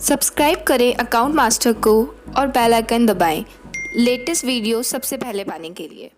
Subscribe करें account master को और बेल आइकन दबाएं लेटेस्ट वीडियो सबसे पहले पाने के लिए।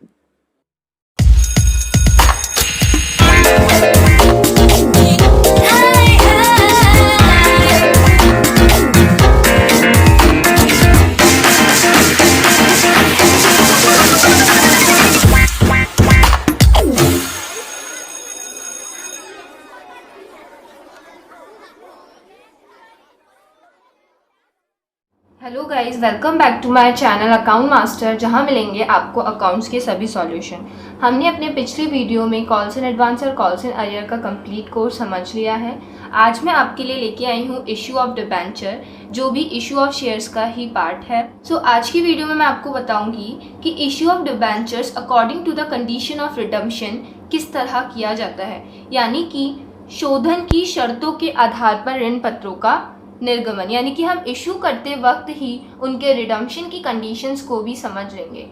Hello guys, welcome back to my channel account master, जहां मिलेंगे आपको अकाउंट्स के सभी सॉल्यूशन। हमने अपने पिछली वीडियो में कॉल्स इन एडवांस और कॉल्स इन अरियर का कंप्लीट कोर्स समझ लिया है। आज मैं आपके लिए लेके आई हूं इशू ऑफ डिबेंचर, जो भी इशू ऑफ शेयर्स का ही पार्ट है। आज की वीडियो में मैं आपको बताऊंगी कि issue of debentures according to the condition of redemption किस तरह किया जाता है, यानी कि शोधन की शर्तों के आधार पर ऋण पत्रों का निर्गमन, यानी कि हम इशू करते वक्त ही उनके रिडम्पशन की कंडीशंस को भी समझ लेंगे।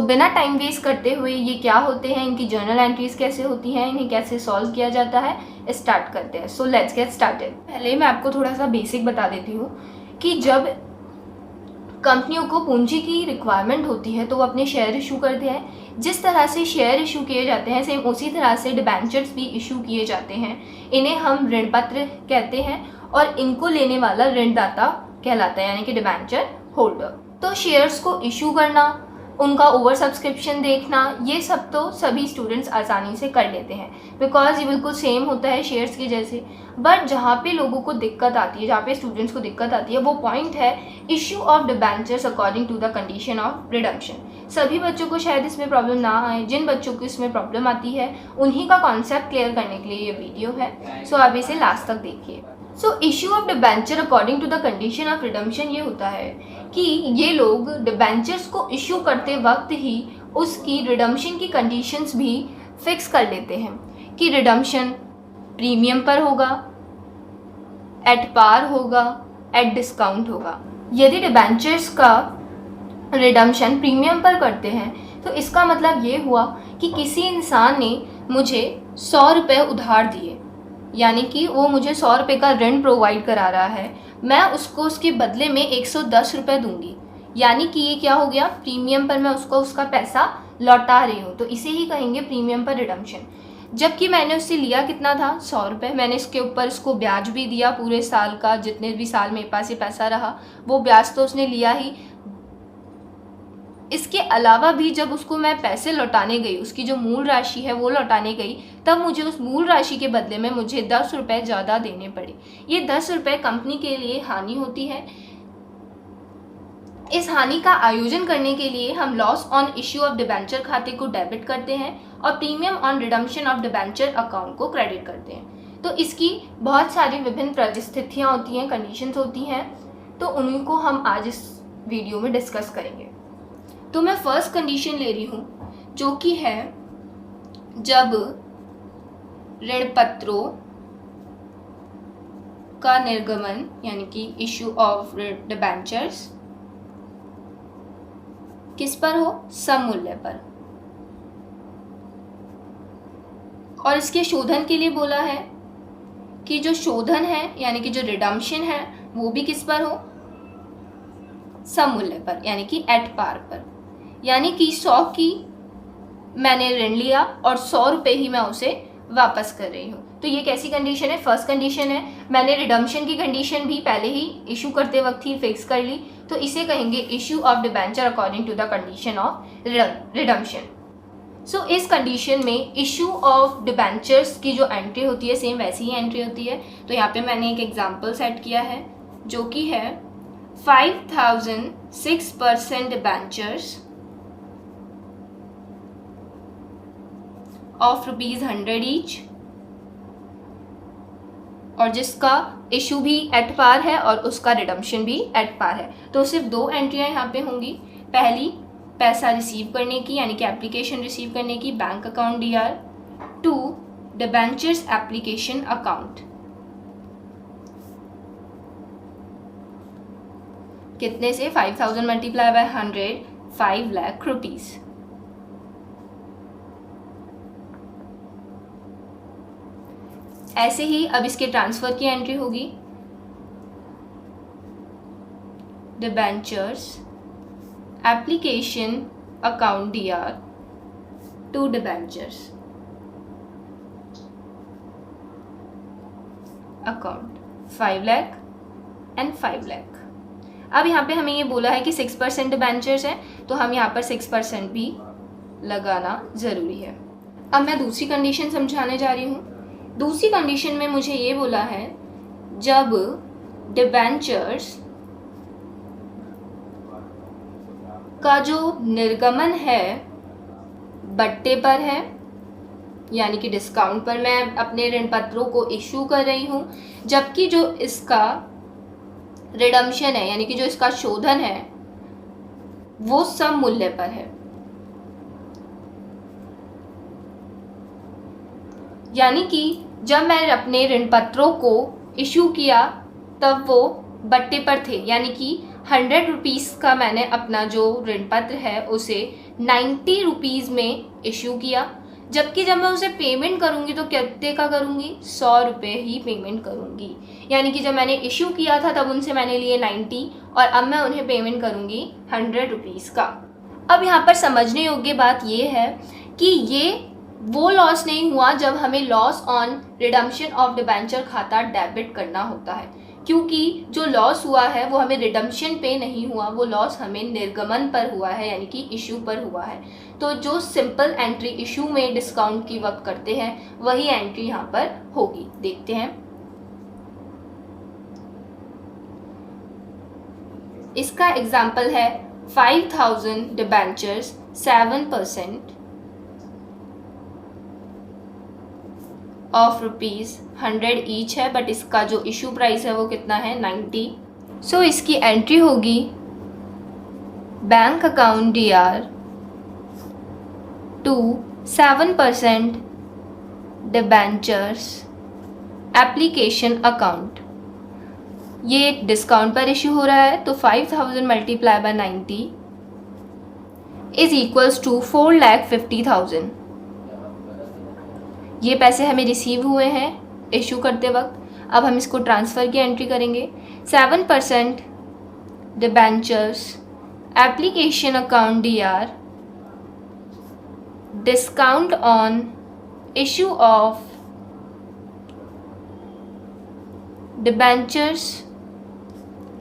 बिना टाइम वेस्ट करते हुए ये क्या होते हैं, इनकी जर्नल एंट्रीज कैसे होती हैं, इन्हें कैसे सॉल्व किया जाता है, स्टार्ट करते हैं। So let's get started. पहले मैं आपको थोड़ा सा बेसिक बता देती हूँ कि जब कंपनियों को पूंजी की रिक्वायरमेंट होती है तो वो अपने शेयर इशू करते हैं। जिस तरह से शेयर इशू किए जाते हैं, सेम उसी तरह से डिबेंचर्स भी इशू किए जाते हैं। इन्हें हम ऋण पत्र कहते हैं और इनको लेने वाला ऋणदाता कहलाता है, यानी कि डिबेंचर होल्डर। तो शेयर्स को इशू करना, उनका ओवर सब्सक्रिप्शन देखना, ये सब तो सभी स्टूडेंट्स आसानी से कर लेते हैं, बिकॉज ये बिल्कुल सेम होता है शेयर्स के जैसे। बट जहाँ पे लोगों को दिक्कत आती है, जहाँ पे स्टूडेंट्स को दिक्कत आती है, वो पॉइंट है issue of debentures according to the condition of redemption. सभी बच्चों को शायद इसमें प्रॉब्लम ना आए, जिन बच्चों को इसमें प्रॉब्लम आती है उन्हीं का कॉन्सेप्ट क्लियर करने के लिए ये वीडियो है। सो आप इसे लास्ट तक देखिए। Issue of debenture according to the condition of redemption ये होता है कि ये लोग डिबेंचर्स को इशू करते वक्त ही उसकी रिडम्पशन की कंडीशंस भी फिक्स कर लेते हैं कि रिडम्पशन प्रीमियम पर होगा, एट पार होगा, एट डिस्काउंट होगा। यदि डिबेंचर्स का रिडम्पशन प्रीमियम पर करते हैं तो इसका मतलब ये हुआ कि किसी इंसान ने मुझे 100 रुपये उधार दिए, यानी कि वो मुझे 100 रुपये का ऋण प्रोवाइड करा रहा है, मैं उसको उसके बदले में 110 रुपये दूंगी, यानी कि ये क्या हो गया, प्रीमियम पर मैं उसको उसका पैसा लौटा रही हूँ। तो इसे ही कहेंगे प्रीमियम पर रिडम्पशन। जबकि मैंने उससे लिया कितना था, 100 रुपये। मैंने इसके ऊपर इसको ब्याज भी दिया पूरे साल का, जितने भी साल मेरे पास ये पैसा रहा वो ब्याज तो उसने लिया ही। इसके अलावा भी जब उसको मैं पैसे लौटाने गई, उसकी जो मूल राशि है वो लौटाने गई, तब मुझे उस मूल राशि के बदले में मुझे 10 रुपये ज़्यादा देने पड़े। ये 10 रुपये कंपनी के लिए हानि होती है। इस हानि का आयोजन करने के लिए हम loss on issue of debenture खाते को डेबिट करते हैं और premium on redemption of debenture account को क्रेडिट करते हैं। तो इसकी बहुत सारी विभिन्न परिस्थितियाँ होती हैं, कंडीशंस होती हैं, तो उन्हीं को हम आज इस वीडियो में डिस्कस करेंगे। तो मैं फर्स्ट कंडीशन ले रही हूँ, जो कि है जब ऋण पत्रों का निर्गमन, यानी कि इशू ऑफ डिबेंचर्स किस पर हो, सममूल्य पर। और इसके शोधन के लिए बोला है कि जो शोधन है, यानी कि जो रिडम्पशन है, वो भी किस पर हो, सममूल्य पर, यानी कि एट पार पर। यानी कि 100 की मैंने ऋण लिया और 100 रुपये ही मैं उसे वापस कर रही हूँ। तो ये कैसी कंडीशन है, फर्स्ट कंडीशन है। मैंने रिडम्पशन की कंडीशन भी पहले ही इशू करते वक्त ही फिक्स कर ली, तो इसे कहेंगे issue of debenture according to the condition of redemption. इस कंडीशन में इशू ऑफ डिबेंचर्स की जो एंट्री होती है सेम वैसी ही एंट्री होती है। तो यहाँ पे मैंने एक एग्जाम्पल सेट किया है, जो कि है 5006% डिबेंचर्स ऑफ ₹100 ईच, और जिसका इशू भी एट पार है और उसका रिडम्पशन भी एट पार है। तो सिर्फ 2 एंट्रियां यहाँ पे होंगी। पहली, पैसा रिसीव करने की, यानी कि एप्लीकेशन रिसीव करने की, bank account DR। 2, debentures application account. कितने से, 5000 मल्टीप्लाई बाय 100, 5 लाख रुपीज़। ऐसे ही अब इसके ट्रांसफ़र की एंट्री होगी। debentures application account DR to debentures account 5 lakh and 5 lakh. अब यहाँ पे हमें ये बोला है कि 6% डिबेंचर्स है, तो हम यहाँ पर 6% भी लगाना ज़रूरी है। अब मैं दूसरी कंडीशन समझाने जा रही हूँ। दूसरी कंडीशन में मुझे ये बोला है जब डिबेंचर्स का जो निर्गमन है बट्टे पर है, यानी कि डिस्काउंट पर मैं अपने ऋण पत्रों को इशू कर रही हूँ, जबकि जो इसका रिडम्पशन है यानी कि जो इसका शोधन है वो सम मूल्य पर है। यानी कि जब मैं अपने ऋण पत्रों को इशू किया तब वो बट्टे पर थे, यानी कि 100 रुपीज़ का मैंने अपना जो ऋण पत्र है उसे 90 रुपीज़ में इशू किया, जबकि जब मैं उसे पेमेंट करूंगी तो कितने का करूंगी, 100 रुपये ही पेमेंट करूंगी। यानी कि जब मैंने इशू किया था तब उनसे मैंने लिए 90 और अब मैं उन्हें पेमेंट करूंगी 100 रुपीज़ का। अब यहाँ पर समझने योग्य बात ये है कि ये वो लॉस नहीं हुआ जब हमें loss on redemption of debenture खाता डेबिट करना होता है, क्योंकि जो लॉस हुआ है वो हमें रिडम्पशन पे नहीं हुआ, वो लॉस हमें निर्गमन पर हुआ है यानी कि इशू पर हुआ है। तो जो सिंपल एंट्री इशू में डिस्काउंट की वक्त करते हैं वही एंट्री यहाँ पर होगी। देखते हैं, इसका एग्जाम्पल है 5000 डिबेंचर्स 7% ऑफ ₹100 ईच है, बट इसका जो इशू प्राइस है वो कितना है 90। सो इसकी एंट्री होगी bank account DR to 7% debentures application account. ये डिस्काउंट पर इशू हो रहा है तो 5000 multiply by 90 is equals to 4,50,000। ये पैसे हमें रिसीव हुए हैं इशू करते वक्त। अब हम इसको ट्रांसफ़र की एंट्री करेंगे। 7% debentures application account DR discount on issue of debentures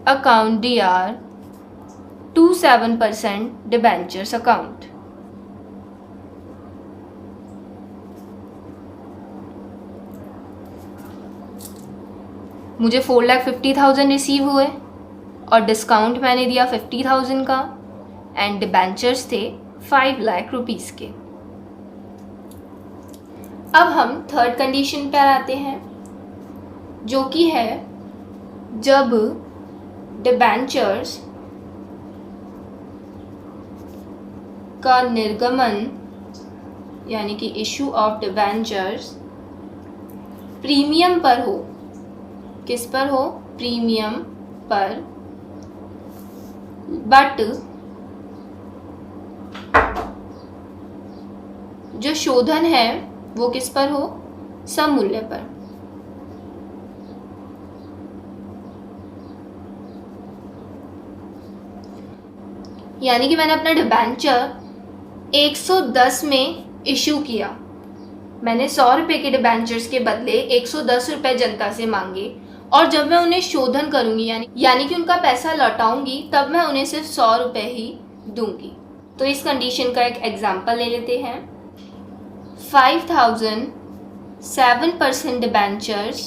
account DR to 7% debentures account. मुझे 4,50,000 रिसीव हुए और डिस्काउंट मैंने दिया 50,000 का एंड डिबेंचर्स थे 5 लाख रुपीज़ के। अब हम थर्ड कंडीशन पर आते हैं जो कि है जब डिबेंचर्स का निर्गमन यानी कि इशू ऑफ डिबेंचर्स प्रीमियम पर हो। किस पर हो? प्रीमियम पर, बट जो शोधन है वो किस पर हो? सम मूल्य पर। यानी कि मैंने अपना डिबेंचर 110 में इशू किया, मैंने 100 रुपये के डिबेंचर्स के बदले 110 रुपये जनता से मांगे और जब मैं उन्हें शोधन करूंगी यानी कि उनका पैसा लौटाऊंगी तब मैं उन्हें सिर्फ 100 रुपये ही दूंगी। तो इस कंडीशन का एक एग्जांपल ले लेते हैं। 5,000 7% डिबेंचर्स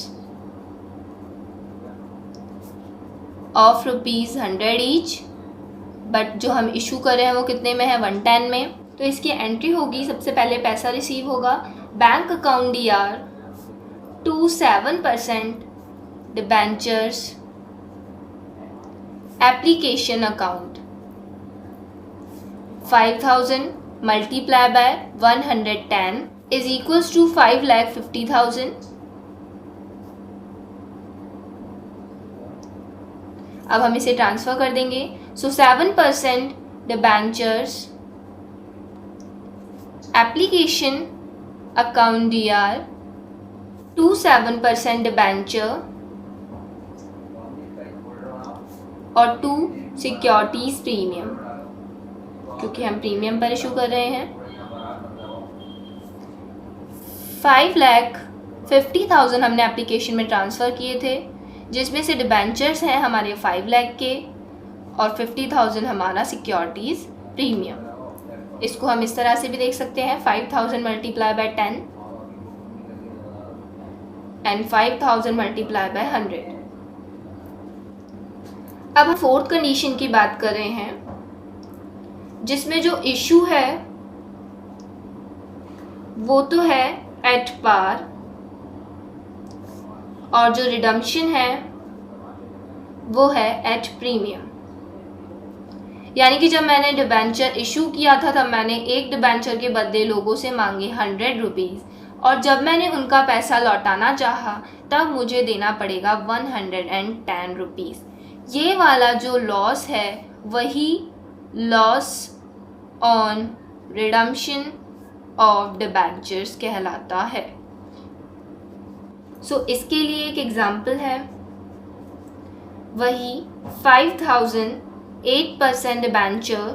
ऑफ ₹100 ईच, बट जो हम इशू कर रहे हैं वो कितने में है? 110 में। तो इसकी एंट्री होगी, सबसे पहले पैसा रिसीव होगा bank account DR to 7% debentures application account. 5,000 multiply by 110 is equals to 5,50,000। अब हम इसे ट्रांसफ़र कर देंगे। So 7% debentures application account DR to 7% debenture और 2 सिक्योरिटीज़ प्रीमियम, क्योंकि हम प्रीमियम पर इशू कर रहे हैं। 5,50,000 हमने एप्लीकेशन में ट्रांसफ़र किए थे, जिसमें से डिबेंचर्स हैं हमारे 5 लाख के और 50,000 हमारा सिक्योरिटीज़ प्रीमियम। इसको हम इस तरह से भी देख सकते हैं, 5,000 multiply bye 10 and 5,000 multiply bye 100। अब हम फोर्थ कंडीशन की बात कर रहे हैं, जिसमें जो इशू है वो तो है एट पार और जो रिडम्पशन है वो है एट प्रीमियम। यानी कि जब मैंने डिबेंचर इशू किया था तब मैंने एक डिबेंचर के बदले लोगों से मांगे 100 रुपीज़, और जब मैंने उनका पैसा लौटाना चाहा तब मुझे देना पड़ेगा 110 रुपीज़। ये वाला जो लॉस है वही loss on redemption of debentures कहलाता है। सो इसके लिए एक एग्जाम्पल है, वही 5,000 8% डिबेंचर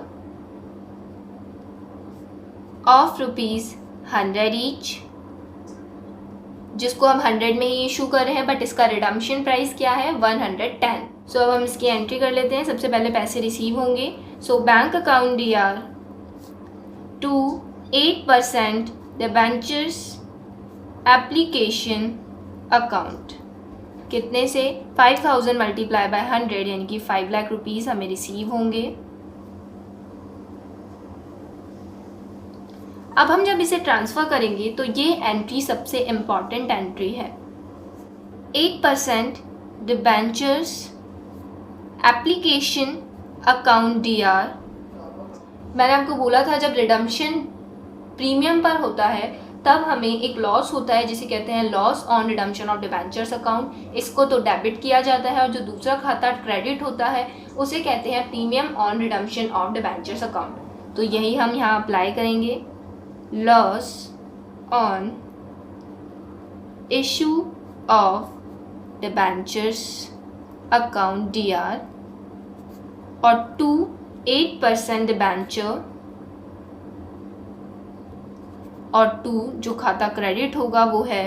ऑफ ₹100 ईच, जिसको हम 100 में ही इशू कर रहे हैं, बट इसका रिडम्पशन प्राइस क्या है 110। सो अब हम इसकी एंट्री कर लेते हैं। सबसे पहले पैसे रिसीव होंगे। So bank account DR to 8% debentures application account, कितने से 5,000 मल्टीप्लाई बाय 100 यानी कि 5 लाख रुपीज़ हमें रिसीव होंगे। अब हम जब इसे ट्रांसफ़र करेंगे तो ये एंट्री सबसे इम्पॉर्टेंट एंट्री है। 8% डिबेंचर्स एप्लीकेशन अकाउंट DR। मैंने आपको बोला था जब रिडम्पशन प्रीमियम पर होता है तब हमें एक लॉस होता है जिसे कहते हैं loss on redemption of debentures account. इसको तो डेबिट किया जाता है और जो दूसरा खाता क्रेडिट होता है उसे कहते हैं premium on redemption of debentures account. तो यही हम यहाँ अप्लाई करेंगे, loss on issue of debentures account DR और 8% डिबेंचर और 2 जो खाता क्रेडिट होगा वो है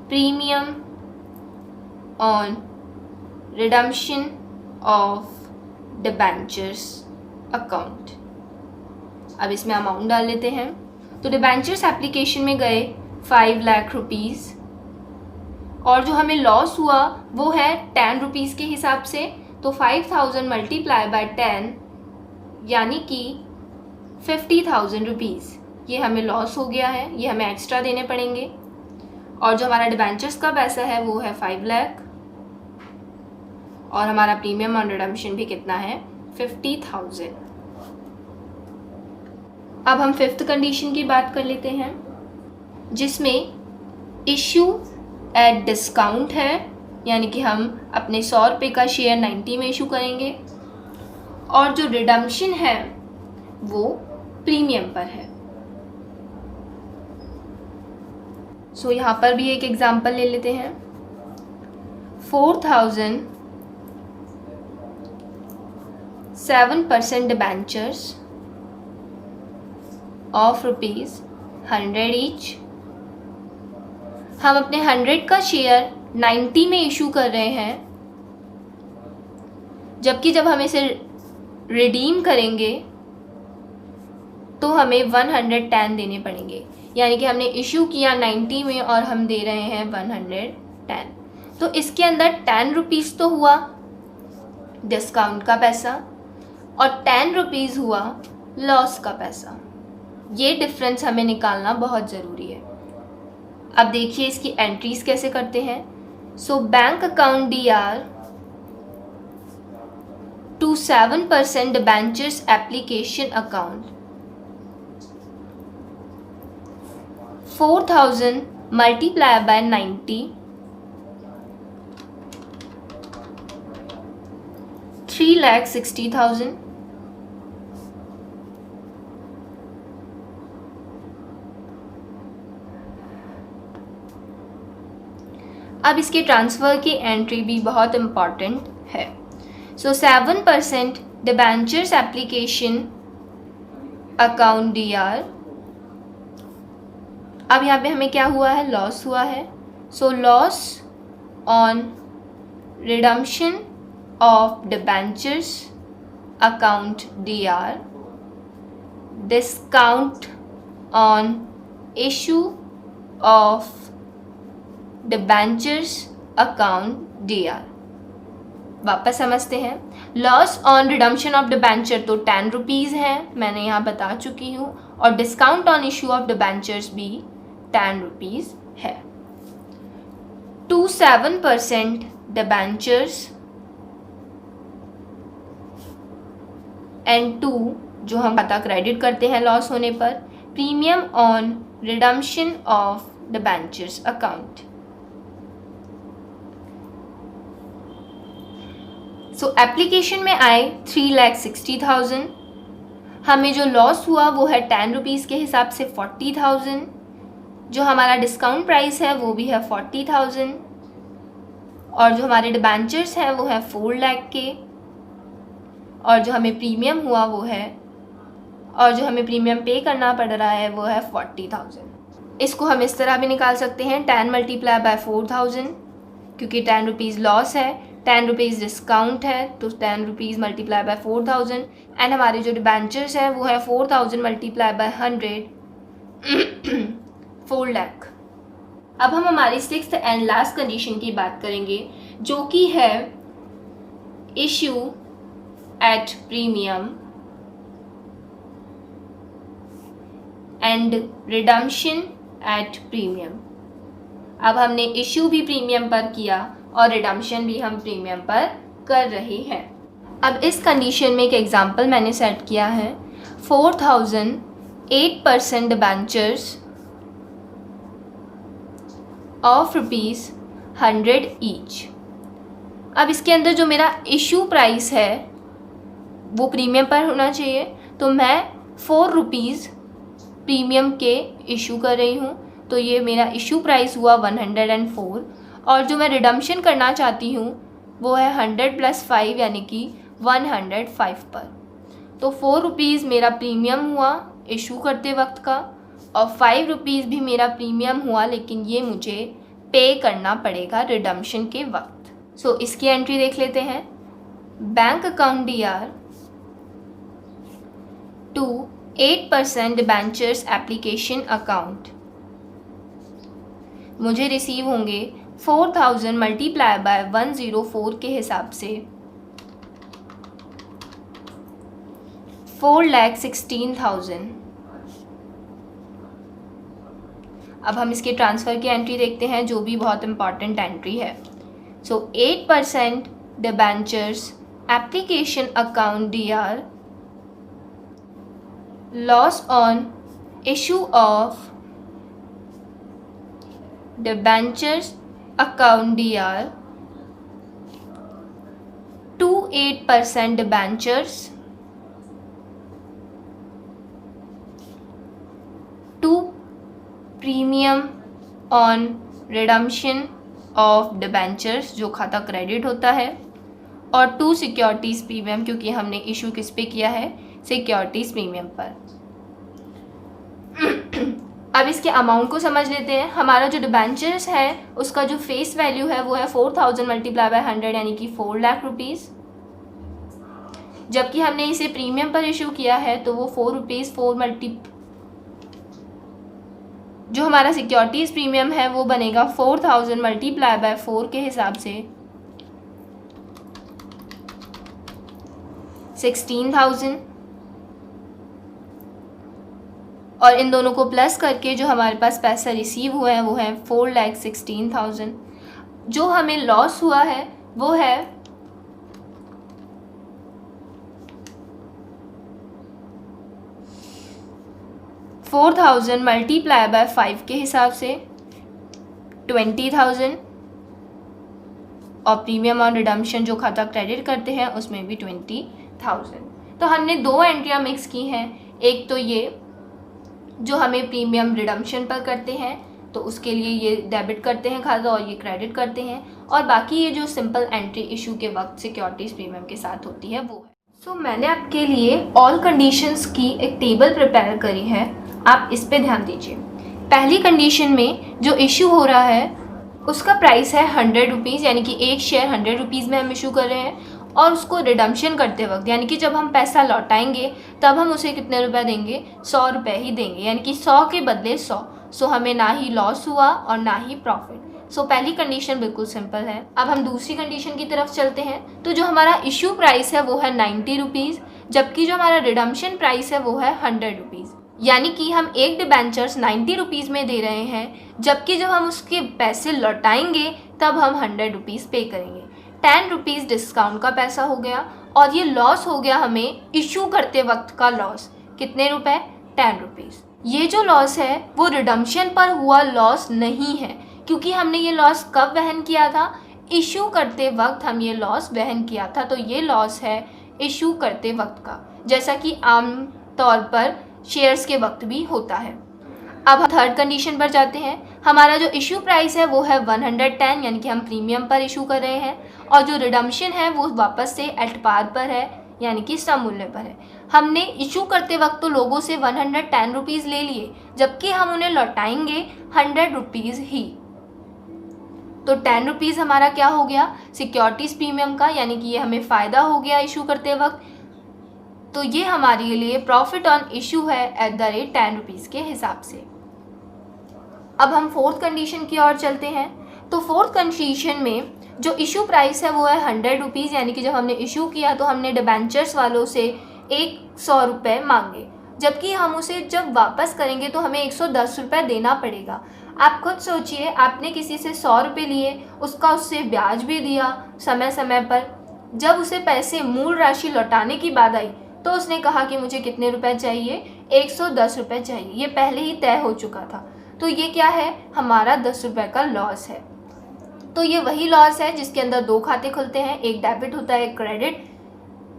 premium on redemption of debentures account. अब इसमें अमाउंट डाल लेते हैं। तो डिबेंचर्स एप्लीकेशन में गए 5 लाख रुपीज़ और जो हमें लॉस हुआ वो है 10 रुपीज़ के हिसाब से। तो 5,000 मल्टीप्लाई बाय 10 यानी कि 50,000 रुपीज़, ये हमें लॉस हो गया है, ये हमें एक्स्ट्रा देने पड़ेंगे। और जो हमारा डिबेंचर्स का पैसा है वो है 5 लाख और हमारा प्रीमियम ऑन रिडम्पशन भी कितना है 50,000। अब हम फिफ्थ कंडीशन की बात कर लेते हैं, जिसमें इशू एट डिस्काउंट है, यानी कि हम अपने 100 रुपये का शेयर 90 में इशू करेंगे और जो रिडम्पशन है वो प्रीमियम पर है। सो यहाँ पर भी एक एग्जांपल ले लेते हैं। 4,000 7% डिबेंचर्स ऑफ ₹100 ईच। हम अपने 100 का शेयर 90 में इशू कर रहे हैं, जबकि जब हम इसे रिडीम करेंगे तो हमें 110 देने पड़ेंगे। यानी कि हमने इशू किया 90 में और हम दे रहे हैं 110। तो इसके अंदर 10 रुपीज़ तो हुआ डिस्काउंट का पैसा और 10 रुपीज़ हुआ लॉस का पैसा। ये डिफरेंस हमें निकालना बहुत ज़रूरी है। अब देखिए इसकी एंट्रीज कैसे करते हैं। So bank account DR to 7% debentures application account, 4,000 multiply by 90, 3,60,000। अब इसके ट्रांसफ़र की एंट्री भी बहुत इम्पॉर्टेंट है। सो 7% डिबेंचर्स एप्लीकेशन अकाउंट DR। अब यहाँ पे हमें क्या हुआ है, लॉस हुआ है। So loss on redemption of debentures account DR, discount on issue of debentures account DR। वापस समझते हैं। Loss on redemption of debenture तो 10 रुपीज़ है, मैंने यहाँ बता चुकी हूँ, और discount on issue of debentures भी 10 रुपीज़ है। 7% डिबेंचर्स एंड 2 जो हम खाता क्रेडिट करते हैं लॉस होने पर, premium on redemption of debentures account. So application में आए 3,60,000, हमें जो लॉस हुआ वो है 10 रुपीज़ के हिसाब से 40,000, जो हमारा डिस्काउंट प्राइस है वो भी है 40,000, और जो हमारे डिबेंचर्स हैं वो है 4 लाख के, और जो हमें प्रीमियम हुआ वो है, और जो हमें प्रीमियम पे करना पड़ रहा है वो है 40,000। इसको हम इस तरह भी निकाल सकते हैं, 10 मल्टीप्लाई बाय 4,000, क्योंकि 10 रुपीज़ लॉस है, 10 रुपीज़ डिस्काउंट है, तो 10 रुपीज़ मल्टीप्लाई बाय 4,000, एंड हमारे जो डिबेंचर्स हैं वो है 4,000 मल्टीप्लाई बाय 100, 4 लाख। अब हम हमारी 6th एंड लास्ट कंडीशन की बात करेंगे, जो कि है issue at premium and redemption at premium. अब हमने इशू भी प्रीमियम पर किया और रिडम्पशन भी हम प्रीमियम पर कर रहे हैं। अब इस कंडीशन में एक एग्जांपल मैंने सेट किया है, 4,000 8% डिबेंचर्स ऑफ ₹100 ईच। अब इसके अंदर जो मेरा इशू प्राइस है वो प्रीमियम पर होना चाहिए, तो मैं 4 रुपीज़ प्रीमियम के इशू कर रही हूँ, तो ये मेरा इशू प्राइस हुआ 104, और जो मैं रिडम्पशन करना चाहती हूँ वो है 100 + 5 यानी कि 105 पर। तो 4 रुपीज़ मेरा प्रीमियम हुआ इशू करते वक्त का, और 5 रुपीज़ भी मेरा प्रीमियम हुआ, लेकिन ये मुझे पे करना पड़ेगा रिडम्पशन के वक्त। सो इसकी एंट्री देख लेते हैं। Bank account DR to 8% debentures application account, मुझे रिसीव होंगे 4,000 मल्टीप्लाई बाय 104 के हिसाब से 4,16,000। अब हम इसके ट्रांसफ़र की एंट्री देखते हैं, जो भी बहुत इंपॉर्टेंट एंट्री है। So 8% debentures application account DR, loss on issue of debentures account DR to 8% debentures to premium on redemption of debentures जो खाता क्रेडिट होता है, और 2 सिक्योरिटीज़ प्रीमियम, क्योंकि हमने इशू किस पे किया है, सिक्योरिटीज़ प्रीमियम पर। अब इसके अमाउंट को समझ लेते हैं। हमारा जो डिबेंचर्स है उसका जो फेस वैल्यू है वो है 4,000 मल्टीप्लाई बाय 100 यानी कि 4 लाख रुपीज़, जबकि हमने इसे प्रीमियम पर इशू किया है तो वो 4 रुपीज़ 4 जो हमारा सिक्योरिटीज़ प्रीमियम है वो बनेगा 4,000 मल्टीप्लाई बाय 4 के हिसाब से 16,000, और इन दोनों को प्लस करके जो हमारे पास पैसा रिसीव हुआ है वो है 4,16,000। जो हमें लॉस हुआ है वो है 4,000 मल्टीप्लाई बाय 5 के हिसाब से 20,000, और प्रीमियम ऑन रिडम्पशन जो खाता क्रेडिट करते हैं उसमें भी 20,000। तो हमने 2 एंट्रियाँ मिक्स की हैं, एक तो ये जो हमें प्रीमियम रिडम्पशन पर करते हैं, तो उसके लिए ये डेबिट करते हैं खाता और ये क्रेडिट करते हैं, और बाकी ये जो सिंपल एंट्री इशू के वक्त सिक्योरिटीज़ प्रीमियम के साथ होती है वो है। सो मैंने आपके लिए ऑल कंडीशंस की एक टेबल प्रिपेयर करी है, आप इस पे ध्यान दीजिए। पहली कंडीशन में जो इशू हो रहा है उसका प्राइस है 100 रुपीज़, यानी कि एक शेयर 100 रुपीज़ में हम इशू कर रहे हैं, और उसको रिडम्पशन करते वक्त यानी कि जब हम पैसा लौटाएंगे तब हम उसे कितने रुपए देंगे, 100 रुपये ही देंगे, यानी कि 100 के बदले 100। सो हमें ना ही लॉस हुआ और ना ही प्रॉफिट। सो पहली कंडीशन बिल्कुल सिंपल है। अब हम दूसरी कंडीशन की तरफ चलते हैं। तो जो हमारा इशू प्राइस है वो है 90 रुपीज़, जबकि जो हमारा रिडम्पशन प्राइस है वो है 100 रुपीज़, यानी कि हम एक डिबेंचर्स 90 रुपीज़ में दे रहे हैं, जबकि जब हम उसके पैसे लौटाएंगे तब हम 100 रुपीज़ पे करेंगे। 10 रुपीज़ डिस्काउंट का पैसा हो गया, और ये लॉस हो गया हमें इशू करते वक्त का लॉस। कितने रुपए? 10 रुपीज़। ये जो लॉस है वो रिडम्पशन पर हुआ लॉस नहीं है, क्योंकि हमने ये लॉस कब वहन किया था? इशू करते वक्त हम ये लॉस वहन किया था। तो ये लॉस है इशू करते वक्त का, जैसा कि आम तौर पर शेयर्स के वक्त भी होता है। अब हम थर्ड कंडीशन पर जाते हैं। हमारा जो इशू प्राइस है वो है 110, यानी कि हम प्रीमियम पर इशू कर रहे हैं, और जो रिडम्पशन है वो वापस से एट पार पर है, यानी कि सममूल्य पर है। हमने इशू करते वक्त तो लोगों से 110 रुपीज़ ले लिए, जबकि हम उन्हें लौटाएंगे 100 रुपीज़ ही। तो 10 रुपीज़ हमारा क्या हो गया? सिक्योरिटीज़ प्रीमियम का, यानी कि ये हमें फ़ायदा हो गया इशू करते वक्त। तो ये हमारे लिए प्रॉफिट ऑन इशू है एट द रेट 10 रुपीज़ के हिसाब से। अब हम फोर्थ कंडीशन की ओर चलते हैं। तो फोर्थ कंडीशन में जो इशू प्राइस है वो है 100 रुपीज़, यानी कि जब हमने इशू किया तो हमने डिबेंचर्स वालों से 100 रुपये मांगे, जबकि हम उसे जब वापस करेंगे तो हमें 110 रुपये देना पड़ेगा। आप खुद सोचिए, आपने किसी से 100 रुपये लिए, उसका उससे ब्याज भी दिया समय समय पर। जब उसे पैसे मूल राशि लौटाने की बात आई तो उसने कहा कि मुझे कितने रुपए चाहिए? 110 रुपये चाहिए। ये पहले ही तय हो चुका था। तो ये क्या है? हमारा 10 रुपये का लॉस है। तो ये वही लॉस है जिसके अंदर दो खाते खुलते हैं, एक डेबिट होता है, एक क्रेडिट।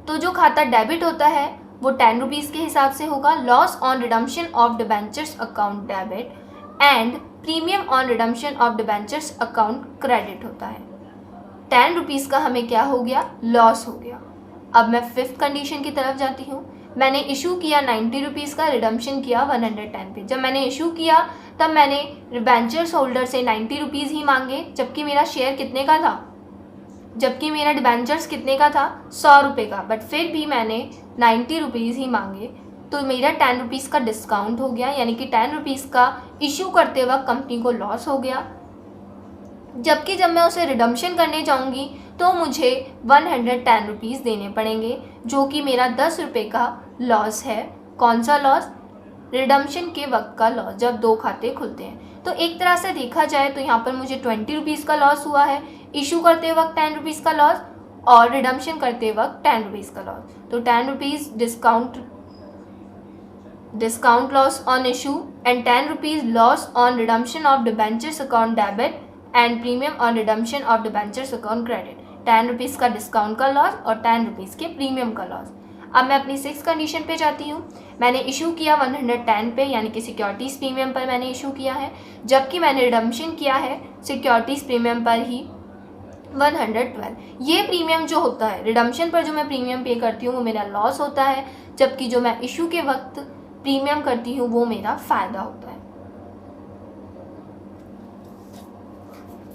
तो जो खाता डेबिट होता है वो 10 रुपीज़ के हिसाब से होगा। Loss on redemption of debentures account debit and premium on redemption of debentures account credit होता है। 10 रुपीज़ का हमें क्या हो गया? लॉस हो गया। अब मैं फिफ्थ कंडीशन की तरफ जाती हूँ। मैंने इशू किया 90 रुपीज़ का, रिडम्पशन किया 110 पे। जब मैंने इशू किया तब मैंने डिबेंचर्स होल्डर से 90 रुपीज़ ही मांगे, जबकि मेरा शेयर कितने का था? जबकि मेरा डिबेंचर्स कितने का था? 100 रुपये का, बट फिर भी मैंने 90 रुपीज़ ही मांगे। तो मेरा 10 रुपीज़ का डिस्काउंट हो गया, यानी कि 10 रुपीज़ का इशू करते वक्त कंपनी को लॉस हो गया। जबकि जब मैं उसे रिडम्पशन करने जाऊंगी तो मुझे 110 रुपीज़ देने पड़ेंगे, जो कि मेरा 10 रुपये का लॉस है। कौन सा लॉस? रिडम्पशन के वक्त का लॉस, जब दो खाते खुलते हैं। तो एक तरह से देखा जाए तो यहाँ पर मुझे 20 रुपीज़ का लॉस हुआ है, इशू करते वक्त 10 रुपीज़ का लॉस और रिडम्पशन करते वक्त 10 रुपीज़ का लॉस। तो 10 rupees discount loss on issue and 10 rupees loss on redemption of debentures account debit and premium on redemption of debentures account credit. 10 rupees का डिस्काउंट का लॉस और 10 रुपीज़ के प्रीमियम का लॉस। अब मैं अपनी सिक्स कंडीशन पे जाती हूँ। मैंने इशू किया 110 पे, यानी कि सिक्योरिटीज़ प्रीमियम पर मैंने इशू किया है, जबकि मैंने रिडम्पशन किया है सिक्योरिटीज़ प्रीमियम पर ही 112। ये प्रीमियम जो होता है, रिडम्पशन पर जो मैं प्रीमियम पे करती हूँ वो मेरा लॉस होता है, जबकि जो मैं इशू के वक्त प्रीमियम करती हूँ वो मेरा फ़ायदा होता है।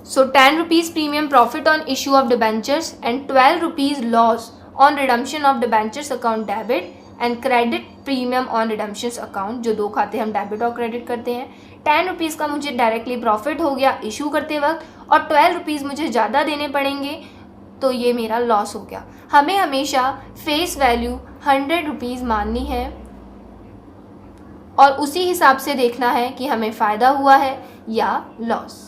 So 10 rupees premium profit on issue of debentures and 12 rupees loss on redemption of debentures account debit and credit premium on redemptions account, जो दो खाते हम डेबिट और क्रेडिट करते हैं। 10 रुपीज़ का मुझे डायरेक्टली प्रॉफिट हो गया इशू करते वक्त, और 12 रुपीज़ मुझे ज़्यादा देने पड़ेंगे, तो ये मेरा लॉस हो गया। हमें हमेशा फेस वैल्यू 100 रुपीज़ माननी है और उसी हिसाब से देखना है कि हमें फ़ायदा हुआ है या loss.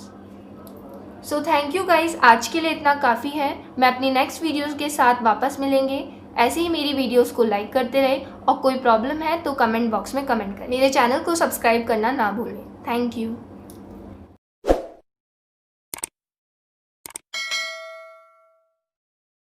So thank you guys, आज के लिए इतना काफ़ी है। मैं अपनी नेक्स्ट वीडियोज़ के साथ वापस मिलेंगे। ऐसे ही मेरी वीडियोज़ को लाइक करते रहे, और कोई प्रॉब्लम है तो कमेंट बॉक्स में कमेंट करें। मेरे चैनल को सब्सक्राइब करना ना भूलें। Thank you.